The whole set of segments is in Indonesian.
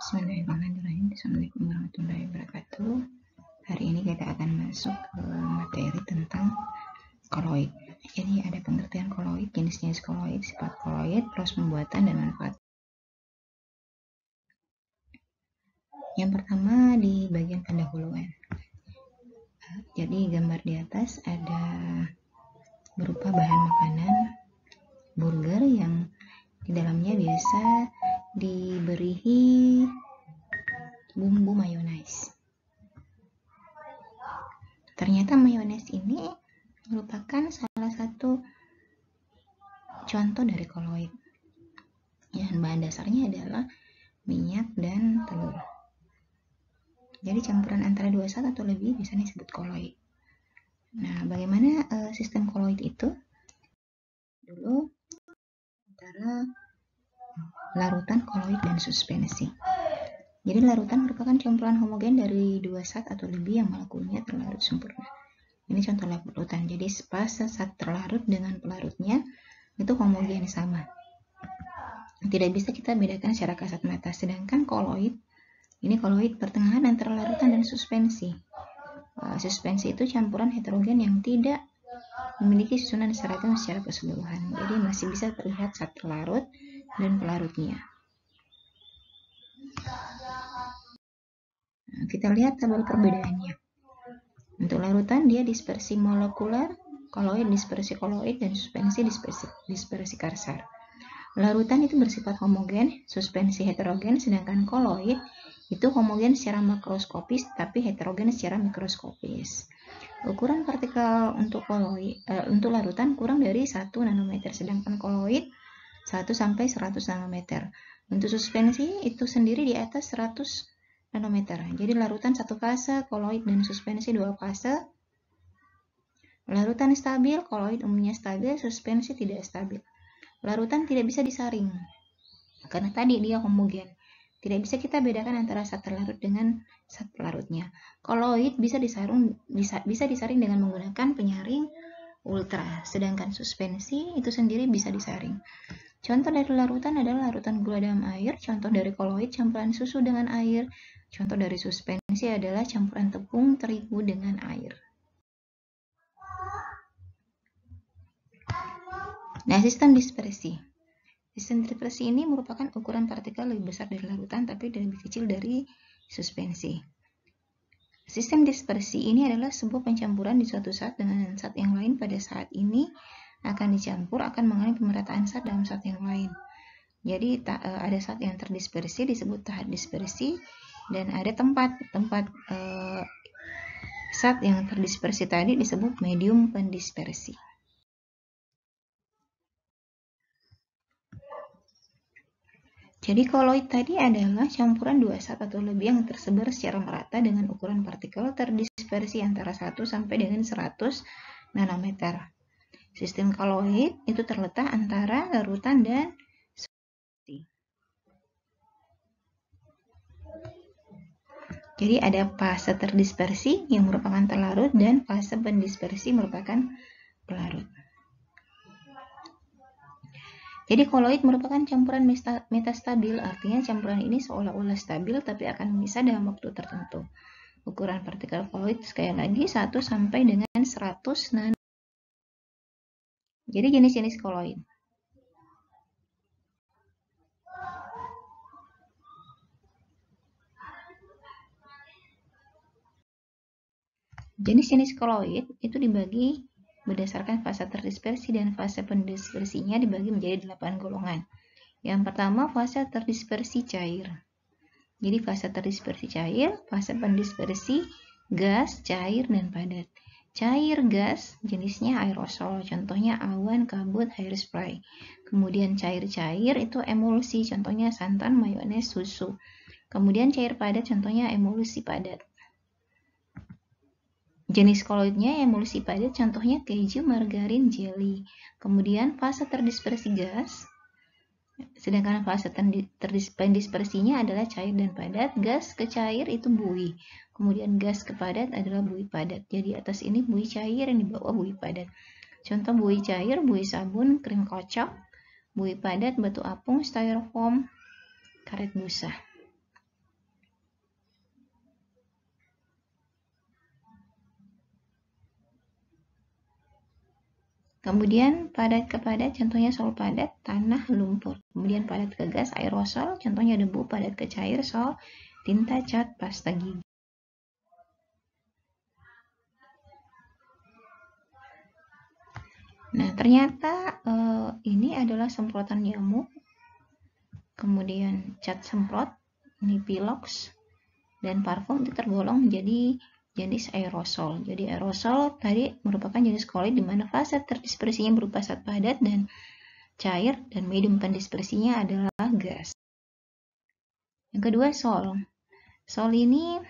Bismillahirrahmanirrahim. Assalamualaikum warahmatullahi wabarakatuh. Hari ini kita akan masuk ke materi tentang koloid. Jadi ada pengertian koloid, jenis-jenis koloid, sifat koloid, proses pembuatan dan manfaat. Yang pertama di bagian pendahuluan. Jadi gambar di atas ada berupa bahan makanan burger yang di dalamnya biasa diberi bumbu mayones. Ternyata mayones ini merupakan salah satu contoh dari koloid. Yang bahan dasarnya adalah minyak dan telur. Jadi campuran antara dua zat atau lebih biasanya disebut koloid. Nah, bagaimana sistem koloid itu? Dulu antara larutan, koloid, dan suspensi. Jadi larutan merupakan campuran homogen dari dua zat atau lebih yang molekulnya terlarut sempurna. Ini contoh larutan. Jadi fase zat terlarut dengan pelarutnya itu homogen, sama. Tidak bisa kita bedakan secara kasat mata. Sedangkan koloid, ini koloid pertengahan antara larutan dan suspensi. Suspensi itu campuran heterogen yang tidak memiliki susunan secara keseluruhan. Jadi masih bisa terlihat zat terlarut dan pelarutnya. Nah, kita lihat tabel perbedaannya. Untuk larutan dia dispersi molekular, koloid dispersi koloid, dan suspensi dispersi karsar. Larutan itu bersifat homogen, suspensi heterogen, sedangkan koloid itu homogen secara makroskopis tapi heterogen secara mikroskopis. Ukuran partikel untuk untuk larutan kurang dari 1 nanometer, sedangkan koloid 1 sampai 100 nanometer. Untuk suspensi itu sendiri di atas 100 nanometer. Jadi larutan satu fase, koloid dan suspensi dua fase. Larutan stabil, koloid umumnya stabil, suspensi tidak stabil. Larutan tidak bisa disaring karena tadi dia homogen. Tidak bisa kita bedakan antara zat terlarut dengan zat pelarutnya. Koloid bisa disaring dengan menggunakan penyaring ultra, sedangkan suspensi itu sendiri bisa disaring. Contoh dari larutan adalah larutan gula dalam air, contoh dari koloid campuran susu dengan air, contoh dari suspensi adalah campuran tepung terigu dengan air. Nah, sistem dispersi. Sistem dispersi ini merupakan ukuran partikel lebih besar dari larutan tapi lebih kecil dari suspensi. Sistem dispersi ini adalah sebuah pencampuran di suatu zat dengan zat yang lain pada saat ini akan dicampur akan mengalami pemerataan zat dalam zat yang lain. Jadi ada zat yang terdispersi disebut tahap dispersi dan ada tempat zat yang terdispersi tadi disebut medium pendispersi. Jadi koloid tadi adalah campuran dua zat atau lebih yang tersebar secara merata dengan ukuran partikel terdispersi antara 1 sampai dengan 100 nanometer. Sistem koloid itu terletak antara larutan dan suspensi. Jadi ada fase terdispersi yang merupakan terlarut dan fase pendispersi merupakan pelarut. Jadi koloid merupakan campuran metastabil, artinya campuran ini seolah-olah stabil tapi akan memisah dalam waktu tertentu. Ukuran partikel koloid sekali lagi 1 sampai dengan 100 nanometer. Jadi jenis-jenis koloid. Jenis-jenis koloid itu dibagi berdasarkan fase terdispersi dan fase pendispersinya dibagi menjadi 8 golongan. Yang pertama fase terdispersi cair. Jadi fase terdispersi cair, fase pendispersi gas, cair, dan padat. Cair gas jenisnya aerosol, contohnya awan, kabut, hairspray. Kemudian cair-cair itu emulsi, contohnya santan, mayones, susu. Kemudian cair padat, contohnya emulsi padat. Jenis koloidnya emulsi padat, contohnya keju, margarin, jelly. Kemudian fase terdispersi gas, sedangkan fase pendispersinya adalah cair dan padat. Gas ke cair itu buih, kemudian gas ke padat adalah buih padat. Jadi atas ini buih cair, yang di bawah buih padat. Contoh buih cair, buih sabun, krim kocok. Buih padat, batu apung, styrofoam, karet busa. Kemudian padat ke padat, contohnya sol padat, tanah, lumpur. Kemudian padat ke gas, aerosol, contohnya debu. Padat ke cair, sol, tinta, cat, pasta gigi. Nah, ternyata ini adalah semprotan nyamuk. Kemudian cat semprot, ini pilox, dan parfum itu tergolong menjadi jenis aerosol. Jadi aerosol tadi merupakan jenis koloid di mana fase terdispersinya berupa zat padat dan cair, dan medium pendispersinya adalah gas. Yang kedua, sol. Sol ini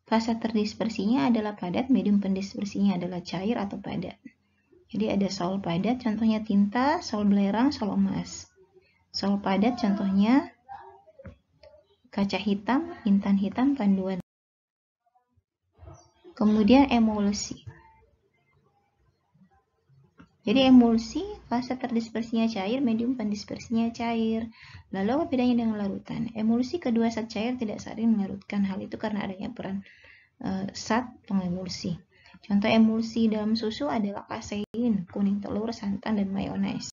fase terdispersinya adalah padat, medium pendispersinya adalah cair atau padat. Jadi ada sol padat, contohnya tinta, sol belerang, sol emas. Sol padat contohnya kaca hitam, intan hitam, panduan. Kemudian emulsi. Jadi emulsi fase terdispersinya cair, medium pendispersinya cair. Lalu apa bedanya dengan larutan? Emulsi kedua zat cair tidak saling melarutkan. Hal itu karena adanya peran zat pengemulsi. Contoh emulsi dalam susu adalah kasein, kuning telur, santan, dan mayones.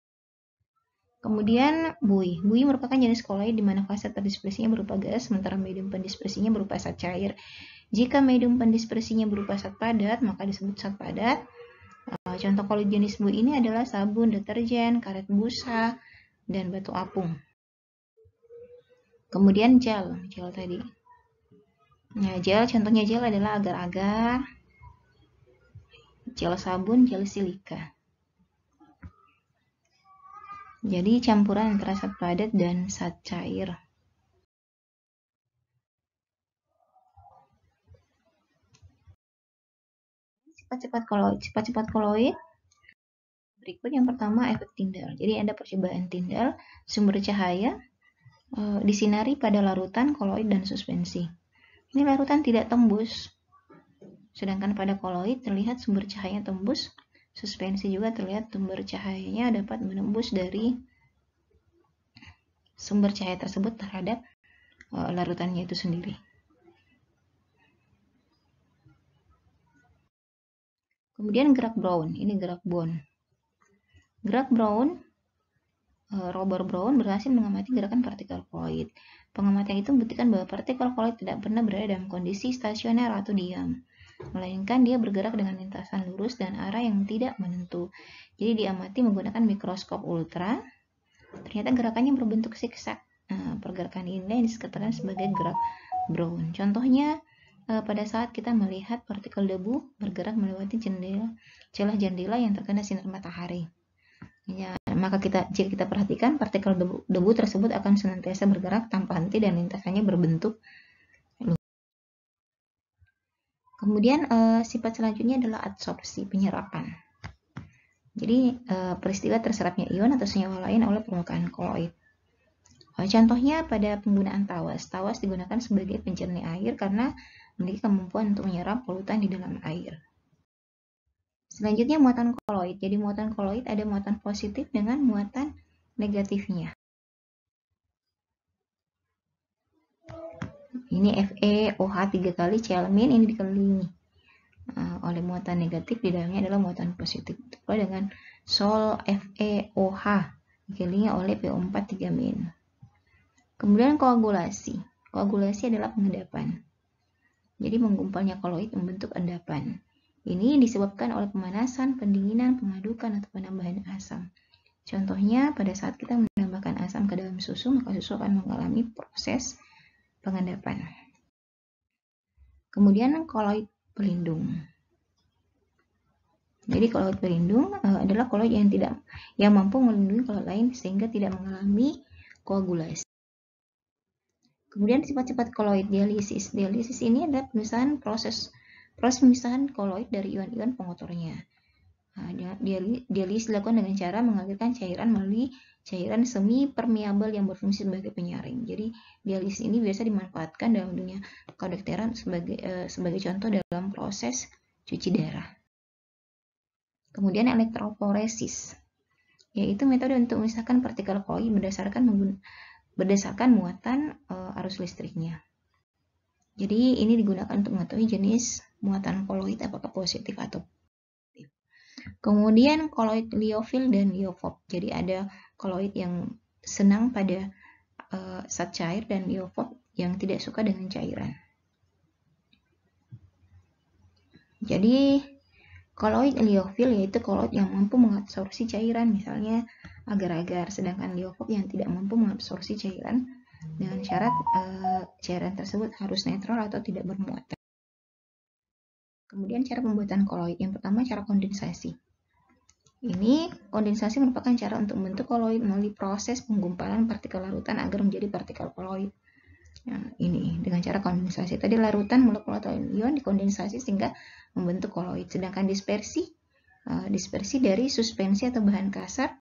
Kemudian buih. Buih merupakan jenis koloid di mana fase terdispersinya berupa gas, sementara medium pendispersinya berupa zat cair. Jika medium pendispersinya berupa zat padat, maka disebut zat padat. Contoh koloid jenis buih ini adalah sabun, deterjen, karet busa, dan batu apung. Kemudian gel tadi. Nah, contohnya gel adalah agar-agar, gel sabun, gel silika. Jadi campuran antara zat padat dan zat cair. Sifat-sifat koloid. Berikut yang pertama efek Tyndall. Jadi ada percobaan Tyndall, sumber cahaya disinari pada larutan, koloid, dan suspensi. Ini larutan tidak tembus, sedangkan pada koloid terlihat sumber cahaya tembus, suspensi juga terlihat sumber cahayanya dapat menembus dari sumber cahaya tersebut terhadap larutannya itu sendiri. Kemudian gerak Brown, ini gerak Bond. Gerak Brown, Robert Brown berhasil mengamati gerakan partikel koloid. Pengamatan itu membuktikan bahwa partikel koloid tidak pernah berada dalam kondisi stasioner atau diam, melainkan dia bergerak dengan lintasan lurus dan arah yang tidak menentu. Jadi diamati menggunakan mikroskop ultra, ternyata gerakannya berbentuk zigzag. Nah, pergerakan ini dikatakan sebagai gerak Brown. Contohnya, pada saat kita melihat partikel debu bergerak melewati celah jendela yang terkena sinar matahari. Ya, maka jika kita perhatikan, partikel debu tersebut akan senantiasa bergerak tanpa henti dan lintasannya berbentuk lurus. Kemudian sifat selanjutnya adalah adsorpsi, penyerapan. Jadi peristiwa terserapnya ion atau senyawa lain oleh permukaan koloid. Contohnya pada penggunaan tawas. Tawas digunakan sebagai pencernih air karena memiliki kemampuan untuk menyerap polutan di dalam air. Selanjutnya muatan koloid. Jadi muatan koloid ada muatan positif dengan muatan negatifnya. Ini FeOH 3 kali Cl- ini dikelilingi oleh muatan negatif, di dalamnya adalah muatan positif. Itu dengan sol FeOH dikelilingi oleh PO4 3-. Kemudian koagulasi. Koagulasi adalah pengendapan. Jadi menggumpalnya koloid membentuk endapan. Ini disebabkan oleh pemanasan, pendinginan, pengadukan, atau penambahan asam. Contohnya pada saat kita menambahkan asam ke dalam susu, maka susu akan mengalami proses pengendapan. Kemudian koloid pelindung. Jadi koloid pelindung adalah koloid yang mampu melindungi koloid lain sehingga tidak mengalami koagulasi. Kemudian sifat-sifat koloid dialisis. Dialisis ini adalah proses pemisahan koloid dari ion-ion pengotornya. Dialisis dilakukan dengan cara mengalirkan cairan melalui cairan semi permeabel yang berfungsi sebagai penyaring. Jadi dialisis ini biasa dimanfaatkan dalam dunia kedokteran sebagai contoh dalam proses cuci darah. Kemudian elektroforesis, yaitu metode untuk memisahkan partikel koloid berdasarkan muatan arus listriknya. Jadi ini digunakan untuk mengetahui jenis muatan koloid apakah positif atau negatif. Kemudian koloid liofil dan liofob. Jadi ada koloid yang senang pada zat cair dan liofob yang tidak suka dengan cairan. Jadi koloid liofil yaitu koloid yang mampu mengabsorpsi cairan, misalnya agar-agar, sedangkan liofob yang tidak mampu mengabsorpsi cairan dengan syarat cairan tersebut harus netral atau tidak bermuatan. Kemudian cara pembuatan koloid. Yang pertama cara kondensasi. Ini kondensasi merupakan cara untuk membentuk koloid melalui proses penggumpalan partikel larutan agar menjadi partikel koloid. Nah, ini dengan cara kondensasi. Tadi larutan molekul atau ion dikondensasi sehingga membentuk koloid. Sedangkan dispersi dari suspensi atau bahan kasar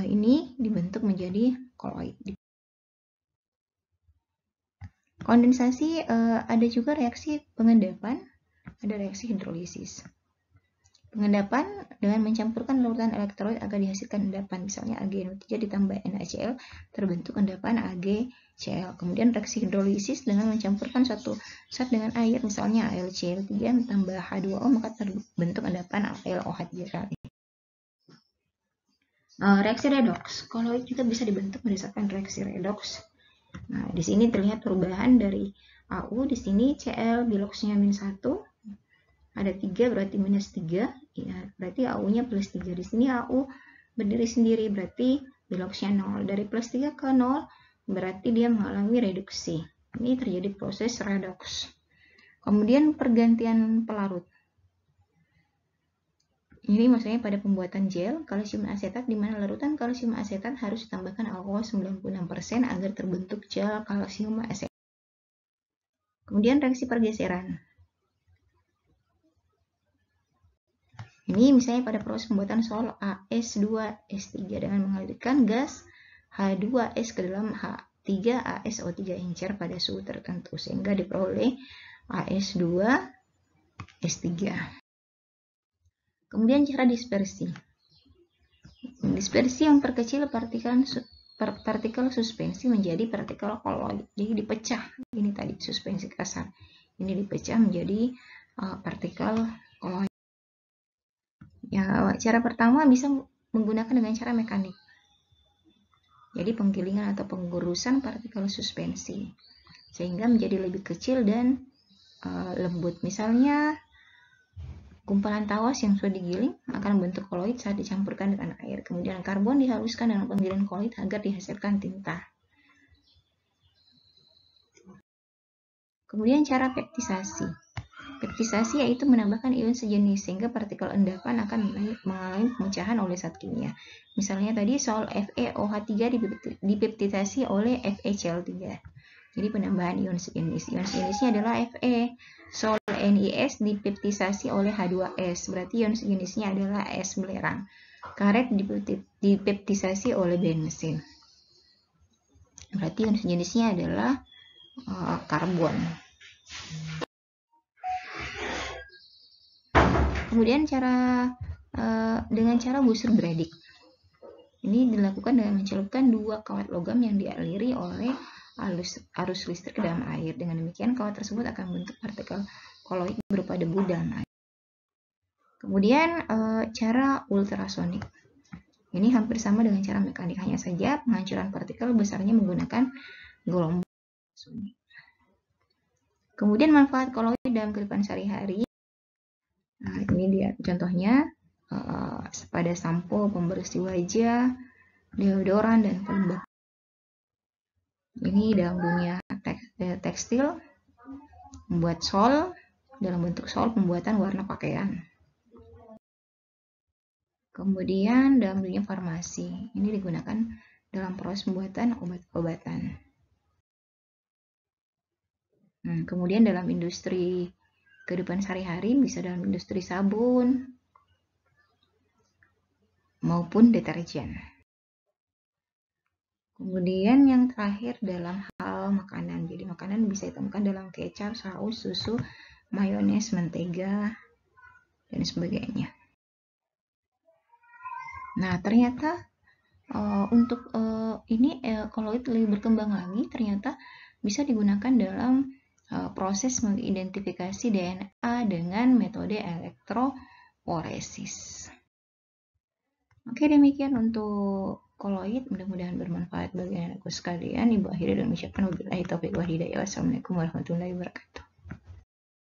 ini dibentuk menjadi koloid. Kondensasi ada juga reaksi pengendapan, ada reaksi hidrolisis. Pengendapan dengan mencampurkan larutan elektrolit agar dihasilkan endapan, misalnya AgNO3 ditambah NaCl terbentuk endapan AgCl. Kemudian reaksi hidrolisis dengan mencampurkan satu zat dengan air, misalnya AlCl3 ditambah H2O maka terbentuk endapan AlOH3. Reaksi redoks, koloid juga bisa dibentuk berdasarkan reaksi redoks. Nah, di sini terlihat perubahan dari AU, di sini Cl biloxnya -1, ada 3 berarti -3, ya, berarti AU-nya +3. Di sini AU berdiri sendiri, berarti biloxnya 0. Dari +3 ke 0, berarti dia mengalami reduksi. Ini terjadi proses redoks. Kemudian pergantian pelarut. Ini maksudnya pada pembuatan gel kalsium asetat, di mana larutan kalsium asetat harus ditambahkan alkohol 96% agar terbentuk gel kalsium asetat. Kemudian reaksi pergeseran. Ini misalnya pada proses pembuatan sol AS2S3 dengan mengalirkan gas H2S ke dalam H3ASO3 encer pada suhu tertentu sehingga diperoleh AS2S3. Kemudian cara dispersi. Dispersi yang perkecil partikel suspensi menjadi partikel koloid. Jadi dipecah. Ini tadi suspensi kasar. Ini dipecah menjadi partikel koloid. Ya, cara pertama bisa menggunakan dengan cara mekanik. Jadi penggilingan atau penggurusan partikel suspensi sehingga menjadi lebih kecil dan lembut. Misalnya gumpalan tawas yang sudah digiling akan membentuk koloid saat dicampurkan dengan air. Kemudian karbon dihaluskan dengan penggilingan koloid agar dihasilkan tinta. Kemudian cara peptisasi. Peptisasi yaitu menambahkan ion sejenis sehingga partikel endapan akan mengalami pemecahan oleh zat kimia. Misalnya tadi sol FeOH3 dipeptisasi oleh FeCl3. Jadi penambahan ion sejenis. Ion sejenisnya adalah Fe. Sol NiS dipeptisasi oleh H2S. Berarti ion sejenisnya adalah S belerang. Karet dipeptisasi oleh bensin. Berarti ion sejenisnya adalah karbon. Kemudian dengan cara busur Bragg. Ini dilakukan dengan mencelupkan 2 kawat logam yang dialiri oleh arus listrik ke dalam air. Dengan demikian kawat tersebut akan membentuk partikel koloid berupa debu dalam air. Kemudian cara ultrasonik. Ini hampir sama dengan cara mekanik, hanya saja penghancuran partikel besarnya menggunakan gelombang ultrasonik. Kemudian manfaat koloid dalam kehidupan sehari-hari. Nah, ini dia contohnya pada sampo, pembersih wajah, deodoran, dan pelembab. Ini dalam dunia tekstil, membuat sol, dalam bentuk sol pembuatan warna pakaian. Kemudian dalam dunia farmasi, ini digunakan dalam proses pembuatan obat-obatan. Kemudian dalam industri kehidupan sehari-hari, bisa dalam industri sabun maupun deterjen. Kemudian yang terakhir dalam hal makanan. Jadi makanan bisa ditemukan dalam kecap, saus, susu, mayones, mentega, dan sebagainya. Nah, ternyata untuk ini koloid lebih berkembang lagi, ternyata bisa digunakan dalam proses mengidentifikasi DNA dengan metode elektroforesis. Oke, demikian untuk koloid. Mudah-mudahan bermanfaat bagi anakku sekalian. Ibu akhiri dan mengucapkan wabillahi taufiq wal hidayah. Wassalamualaikum warahmatullahi wabarakatuh.